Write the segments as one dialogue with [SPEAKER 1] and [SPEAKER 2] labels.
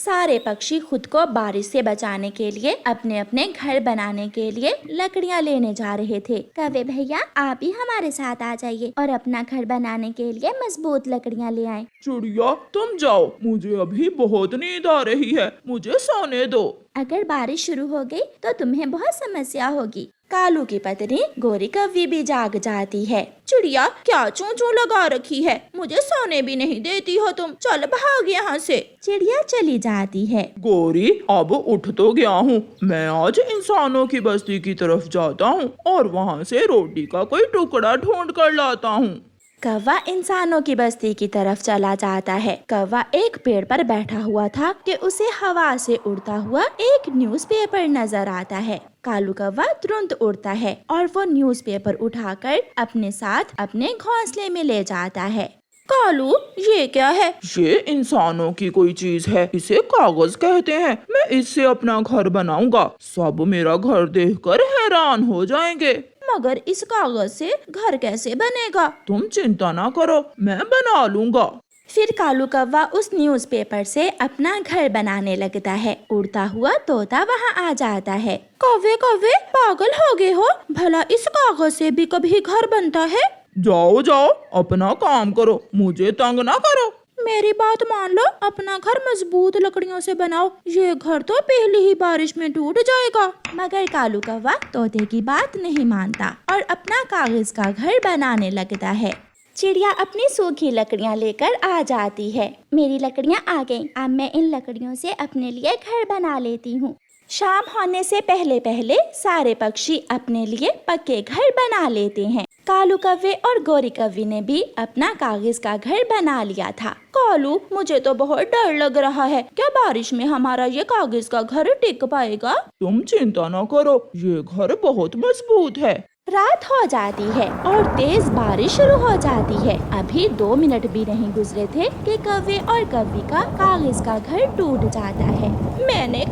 [SPEAKER 1] सारे पक्षी खुद को बारिश से बचाने के लिए अपने अपने घर बनाने के लिए लकड़ियाँ लेने जा रहे थे।
[SPEAKER 2] कौवे भैया, आप भी हमारे साथ आ जाइए और अपना घर बनाने के लिए मजबूत लकड़ियाँ ले आए।
[SPEAKER 3] चिड़िया तुम जाओ, मुझे अभी बहुत नींद आ रही है, मुझे सोने दो।
[SPEAKER 2] अगर बारिश शुरू हो गई तो तुम्हें बहुत समस्या होगी।
[SPEAKER 1] कालू की पत्नी गोरी कव्वी भी जाग जाती है। चिड़िया क्या चूं चूं लगा रखी है, मुझे सोने भी नहीं देती हो तुम, चल भाग यहाँ से। चिड़िया चली जाती है।
[SPEAKER 3] गोरी अब उठ तो गया हूँ, मैं आज इंसानों की बस्ती की तरफ जाता हूँ और वहाँ से रोटी का कोई टुकड़ा ढूंढ कर लाता हूँ।
[SPEAKER 1] कौवा इंसानों की बस्ती की तरफ चला जाता है। कौवा एक पेड़ पर बैठा हुआ था कि उसे हवा से उड़ता हुआ एक न्यूज़पेपर नजर आता है। कालू कौवा तुरंत उड़ता है और वो न्यूज़पेपर उठाकर अपने साथ अपने घोंसले में ले जाता है। कालू ये क्या है?
[SPEAKER 3] ये इंसानों की कोई चीज है, इसे कागज कहते हैं। मैं इससे अपना घर बनाऊंगा, सब मेरा घर देखकर हैरान हो जाएंगे।
[SPEAKER 1] मगर इस कागज से घर कैसे बनेगा?
[SPEAKER 3] तुम चिंता ना करो, मैं बना लूंगा।
[SPEAKER 1] फिर कालू कौवा उस न्यूज़पेपर से अपना घर बनाने लगता है। उड़ता हुआ तोता वहाँ आ जाता है। कौवे कौवे पागल हो गए हो, भला इस कागज से भी कभी घर बनता है?
[SPEAKER 3] जाओ जाओ अपना काम करो, मुझे तंग ना करो।
[SPEAKER 1] मेरी बात मान लो, अपना घर मजबूत लकड़ियों से बनाओ, ये घर तो पहली ही बारिश में टूट जाएगा। मगर कालू कौवा तोते की बात नहीं मानता और अपना कागज का घर बनाने लगता है। चिड़िया अपनी सूखी लकड़ियाँ लेकर आ जाती है।
[SPEAKER 2] मेरी लकड़ियाँ आ गईं, अब मैं इन लकड़ियों से अपने लिए घर बना लेती हूँ।
[SPEAKER 1] शाम होने से पहले पहले सारे पक्षी अपने लिए पक्के घर बना लेते हैं। कालू कव्वे और गोरी कव्वी ने भी अपना कागज का घर बना लिया था। कालू मुझे तो बहुत डर लग रहा है, क्या बारिश में हमारा ये कागज का घर टिक पाएगा?
[SPEAKER 3] तुम चिंता ना करो, ये घर बहुत मजबूत है।
[SPEAKER 1] रात हो जाती है और तेज बारिश शुरू हो जाती है। अभी 2 मिनट भी नहीं गुजरे थे कि कव्वे और कव्वी का कागज का घर टूट जाता है। मैंने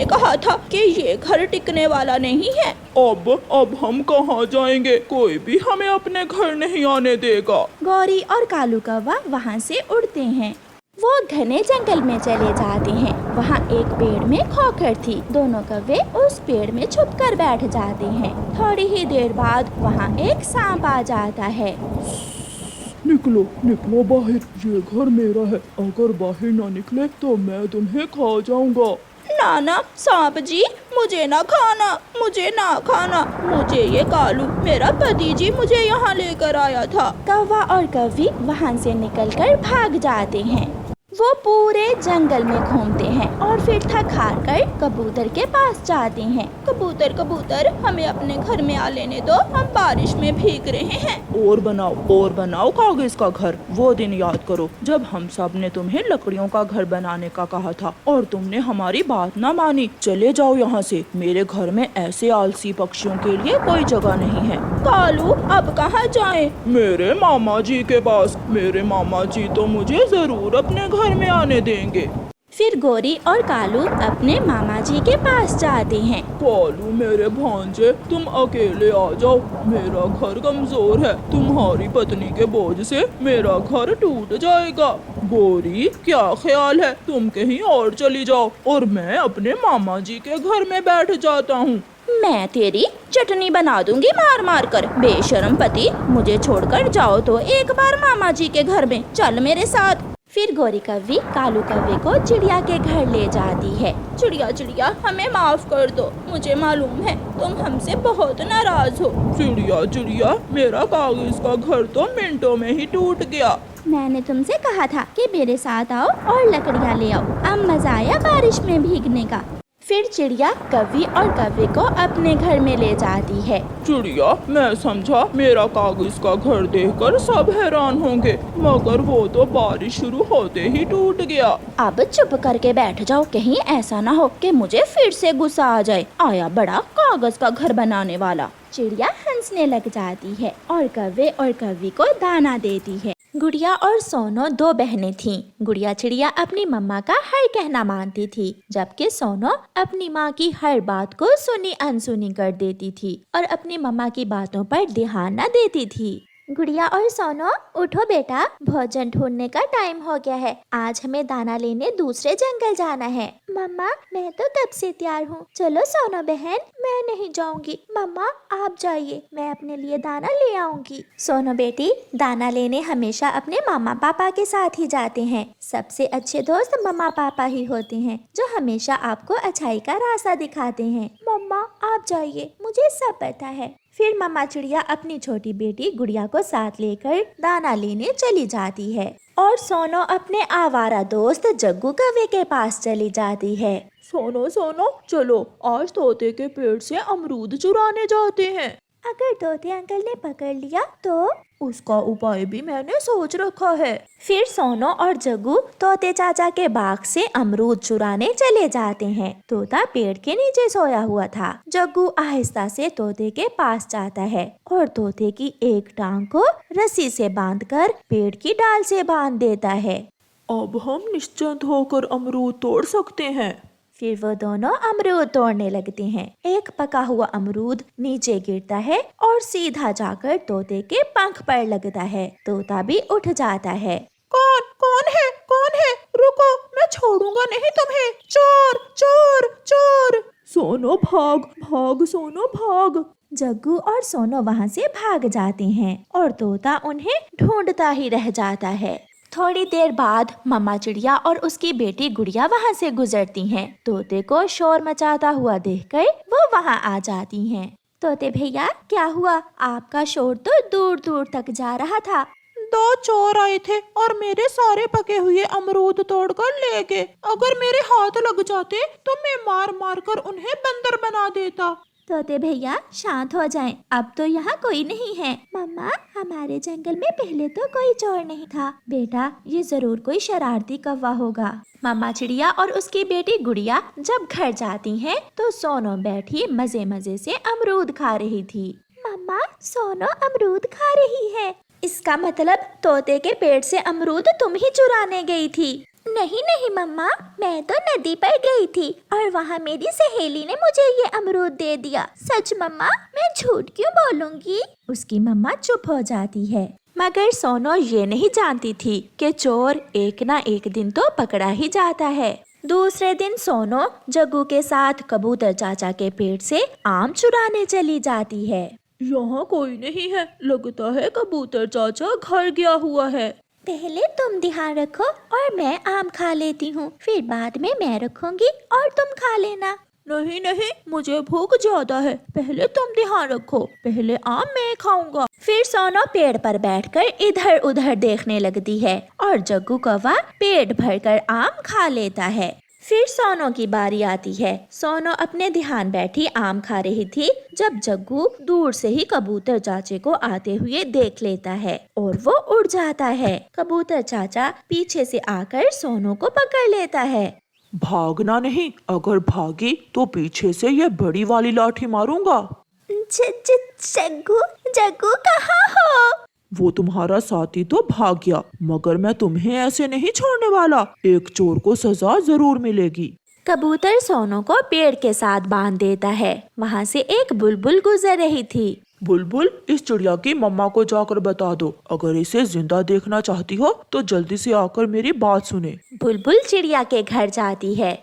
[SPEAKER 1] कहा था कि ये घर टिकने वाला नहीं है।
[SPEAKER 3] अब हम कहाँ जाएंगे? कोई भी हमें अपने घर नहीं आने देगा।
[SPEAKER 1] गौरी और कालू कौवा वहाँ से उड़ते हैं। वो घने जंगल में चले जाते हैं। वहाँ एक पेड़ में खोखर थी। दोनों कौवे उस पेड़ में छुपकर बैठ जाते हैं। थोड़ी ही देर बाद वहाँ एक सांप आ जाता है।
[SPEAKER 3] निकलो निकलो बाहर, ये घर मेरा है, अगर बाहर ना निकले तो मैं तुम्हें खा जाऊंगा।
[SPEAKER 1] ना सांप जी, मुझे ना खाना, मुझे ये कालू मेरा पति जी मुझे यहाँ लेकर आया था। कौवा और कव्वी वहाँ से निकलकर भाग जाते हैं। वो पूरे जंगल में घूमते हैं और फिर थक हार कर कबूतर के पास जाते हैं। कबूतर हमें अपने घर में आ लेने दो, हम बारिश में भीग रहे हैं।
[SPEAKER 3] और बनाओ कागज का घर। वो दिन याद करो जब हम सब ने तुम्हें लकड़ियों का घर बनाने का कहा था और तुमने हमारी बात ना मानी। चले जाओ यहाँ से, मेरे घर में ऐसे आलसी पक्षियों के लिए कोई जगह नहीं है।
[SPEAKER 1] कालू अब कहाँ जाएं?
[SPEAKER 3] मेरे मामा जी के पास। मेरे मामा जी तो मुझे जरूर अपने घर में आने देंगे।
[SPEAKER 1] फिर गोरी और कालू अपने मामा जी के पास जाते हैं।
[SPEAKER 3] कालू मेरे भांजे, तुम अकेले आ जाओ, मेरा घर कमजोर है, तुम्हारी पत्नी के बोझ से मेरा घर टूट जाएगा। गोरी क्या ख्याल है, तुम कहीं और चली जाओ और मैं अपने मामा जी के घर में बैठ जाता हूँ।
[SPEAKER 1] मैं तेरी चटनी बना दूंगी मार मार कर। बेशर्म पति, मुझे छोड़कर जाओ तो एक बार मामा जी के घर में, चल मेरे साथ। फिर गोरी कव्वी कालू कव्वे को चिड़िया के घर ले जाती है। चिड़िया हमें माफ कर दो, मुझे मालूम है तुम हमसे बहुत नाराज हो।
[SPEAKER 3] चिड़िया मेरा कागज का घर तो मिनटों में ही टूट गया।
[SPEAKER 2] मैंने तुमसे कहा था कि मेरे साथ आओ और लकड़ियाँ ले आओ। अब मजा आया बारिश में भीगने का।
[SPEAKER 1] फिर चिड़िया कव्वी और कव्वे को अपने घर में ले जाती है।
[SPEAKER 3] चिड़िया मैं समझा मेरा कागज का घर देखकर सब हैरान होंगे, मगर वो तो बारिश शुरू होते ही टूट गया।
[SPEAKER 1] अब चुप करके बैठ जाओ, कहीं ऐसा ना हो कि मुझे फिर से गुस्सा आ जाए। आया बड़ा कागज का घर बनाने वाला। चिड़िया हंसने लग जाती है और कव्वे और कव्वी को दाना देती है। गुड़िया और सोनो 2 बहनें थीं। गुड़िया चिड़िया अपनी मम्मा का हर कहना मानती थी, जबकि सोनो अपनी माँ की हर बात को सुनी अनसुनी कर देती थी और अपनी मम्मा की बातों पर ध्यान न देती थी।
[SPEAKER 2] गुड़िया और सोनो, उठो बेटा, भोजन ढूंढने का टाइम हो गया है। आज हमें दाना लेने दूसरे जंगल जाना है। मम्मा, मैं तो कब से तैयार हूँ। चलो सोनो बहन। मैं नहीं जाऊंगी। मम्मा आप जाइए, मैं अपने लिए दाना ले आऊंगी। सोनो बेटी, दाना लेने हमेशा अपने मामा पापा के साथ ही जाते हैं। सबसे अच्छे दोस्त मामा पापा ही होते हैं, जो हमेशा आपको अच्छाई का रास्ता दिखाते हैं। मम्मा आप जाइए, मुझे सब पता है। फिर मम्मा चिड़िया अपनी छोटी बेटी गुड़िया को साथ लेकर दाना लेने चली जाती है और सोनो अपने आवारा दोस्त जग्गू कौवे के पास चली जाती है।
[SPEAKER 1] सोनो सोनो, चलो आज तोते के पेड़ से अमरूद चुराने जाते हैं।
[SPEAKER 2] अगर तोते अंकल ने पकड़ लिया तो?
[SPEAKER 1] उसका उपाय भी मैंने सोच रखा है।
[SPEAKER 2] फिर सोनो और जग्गू तोते चाचा के बाग से अमरूद चुराने चले जाते हैं। तोता पेड़ के नीचे सोया हुआ था। जग्गू आहिस्ता से तोते के पास जाता है और तोते की एक टांग को रस्सी से बांधकर पेड़ की डाल से बांध देता है।
[SPEAKER 1] अब हम निश्चिंत होकर अमरूद तोड़ सकते हैं।
[SPEAKER 2] फिर वो दोनों अमरूद तोड़ने लगते हैं। एक पका हुआ अमरूद नीचे गिरता है और सीधा जाकर तोते के पंख पर लगता है। तोता भी उठ जाता है।
[SPEAKER 1] कौन है? कौन है? रुको, मैं छोड़ूंगा नहीं तुम्हें। चोर चोर चोर! सोनो भाग भाग, सोनो भाग।
[SPEAKER 2] जग्गू और सोनो वहाँ से भाग जाते हैं और तोता उन्हें ढूंढता ही रह जाता है। थोड़ी देर बाद मम्मा चिड़िया और उसकी बेटी गुड़िया वहाँ से गुजरती हैं। तोते को शोर मचाता हुआ देखकर वो वहाँ आ जाती हैं। तोते भैया, क्या हुआ? आपका शोर तो दूर दूर तक जा रहा था।
[SPEAKER 1] 2 चोर आए थे और मेरे सारे पके हुए अमरूद तोड़कर ले गए। अगर मेरे हाथ लग जाते तो मैं मार मार कर उन्हें बंदर बना देता।
[SPEAKER 2] तोते भैया शांत हो जाएं, अब तो यहाँ कोई नहीं है। मम्मा, हमारे जंगल में पहले तो कोई चोर नहीं था। बेटा, ये जरूर कोई शरारती कौवा होगा। मम्मा चिड़िया और उसकी बेटी गुड़िया जब घर जाती हैं, तो सोनो बैठी मजे मजे से अमरूद खा रही थी। मम्मा, सोनो अमरूद खा रही है। इसका मतलब तोते के पेड़ से अमरूद तुम ही चुराने गई थी। नहीं नहीं मम्मा, मैं तो नदी पर गई थी और वहाँ मेरी सहेली ने मुझे ये अमरूद दे दिया। सच मम्मा, मैं झूठ क्यों बोलूँगी? उसकी मम्मा चुप हो जाती है। मगर सोनो ये नहीं जानती थी कि चोर एक ना एक दिन तो पकड़ा ही जाता है। दूसरे दिन सोनो जग्गू के साथ कबूतर चाचा के पेड़ से आम चुराने चली जाती है।
[SPEAKER 1] यहाँ कोई नहीं है, लगता है कबूतर चाचा घर गया हुआ है।
[SPEAKER 2] पहले तुम ध्यान रखो और मैं आम खा लेती हूँ, फिर बाद में मैं रखूंगी और तुम खा लेना।
[SPEAKER 1] नहीं नहीं, मुझे भूख ज्यादा है, पहले तुम ध्यान रखो, पहले आम मैं खाऊंगा।
[SPEAKER 2] फिर सोनो पेड़ पर बैठकर इधर उधर देखने लगती है और जग्गू कौवा पेट भरकर आम खा लेता है। फिर सोनो की बारी आती है। सोनो अपने ध्यान बैठी आम खा रही थी जब जग्गू दूर से ही कबूतर चाचे को आते हुए देख लेता है और वो उड़ जाता है। कबूतर चाचा पीछे से आकर सोनो को पकड़ लेता है।
[SPEAKER 1] भागना नहीं, अगर भागी तो पीछे से ये बड़ी वाली लाठी मारूंगा।
[SPEAKER 2] जग्गू, जग्गू कहाँ हो?
[SPEAKER 1] वो तुम्हारा साथी तो भाग गया, मगर मैं तुम्हें ऐसे नहीं छोड़ने वाला। एक चोर को सजा जरूर मिलेगी।
[SPEAKER 2] कबूतर सोनो को पेड़ के साथ बांध देता है। वहाँ से एक बुलबुल गुजर रही थी।
[SPEAKER 1] बुलबुल, इस चिड़िया की मम्मा को जाकर बता दो, अगर इसे जिंदा देखना चाहती हो तो जल्दी से आकर मेरी बात सुने।
[SPEAKER 2] बुलबुल चिड़िया के घर जाती है।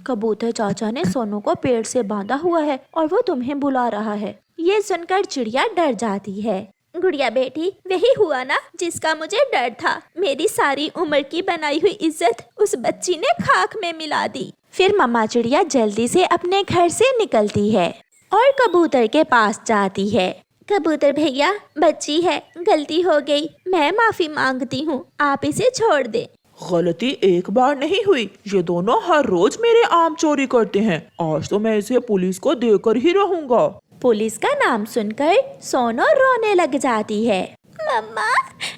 [SPEAKER 2] कबूतर चाचा ने सोनो को पेड़ से बांधा हुआ है और वो तुम्हें बुला रहा है। ये सुनकर चिड़िया डर जाती है। गुड़िया बेटी, वही हुआ ना जिसका मुझे डर था। मेरी सारी उम्र की बनाई हुई इज्जत उस बच्ची ने खाक में मिला दी। फिर मम्मा चिड़िया जल्दी से अपने घर से निकलती है और कबूतर के पास जाती है। कबूतर भैया, बच्ची है, गलती हो गई, मैं माफी मांगती हूँ, आप इसे छोड़ दे।
[SPEAKER 1] गलती एक बार नहीं हुई, ये दोनों हर रोज मेरे आम चोरी करते हैं। आज तो मैं इसे पुलिस को देकर ही रहूंगा।
[SPEAKER 2] पुलिस का नाम सुनकर सोनो रोने लग जाती है। मम्मा,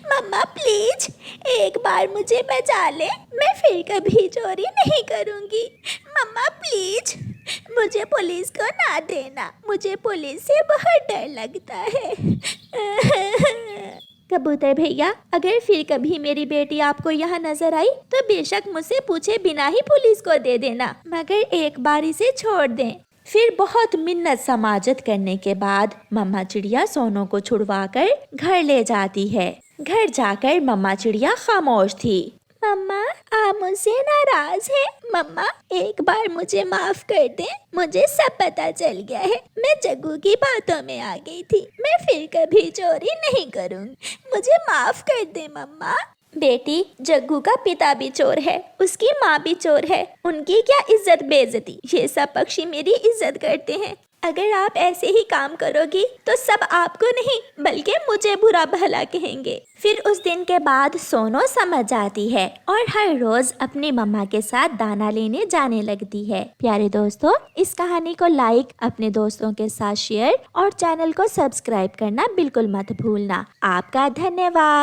[SPEAKER 2] मम्मा प्लीज एक बार मुझे बचा ले, मैं फिर कभी चोरी नहीं करूँगी। मम्मा प्लीज, मुझे पुलिस को ना देना, मुझे पुलिस से बहुत डर लगता है। कबूतर भैया, अगर फिर कभी मेरी बेटी आपको यहाँ नजर आई तो बेशक मुझसे पूछे बिना ही पुलिस को दे देना, मगर एक बार इसे छोड़ दें। फिर बहुत मिन्नत समाजत करने के बाद मम्मा चिड़िया सोनू को छुड़वाकर घर ले जाती है। घर जाकर मम्मा चिड़िया खामोश थी। मम्मा, आप मुझसे नाराज हैं? मम्मा, एक बार मुझे माफ कर दे। मुझे सब पता चल गया है। मैं जग्गू की बातों में आ गई थी। मैं फिर कभी चोरी नहीं करूँगी। मुझे माफ कर दे मम्मा। बेटी, जग्गू का पिता भी चोर है, उसकी माँ भी चोर है। उनकी क्या इज्जत बेइज्जती, ये सब पक्षी मेरी इज्जत करते हैं। अगर आप ऐसे ही काम करोगी तो सब आपको नहीं बल्कि मुझे बुरा भला कहेंगे। फिर उस दिन के बाद सोनू समझ जाती है और हर रोज अपनी मम्मा के साथ दाना लेने जाने लगती है। प्यारे दोस्तों, इस कहानी को लाइक, अपने दोस्तों के साथ शेयर और चैनल को सब्सक्राइब करना बिल्कुल मत भूलना। आपका धन्यवाद।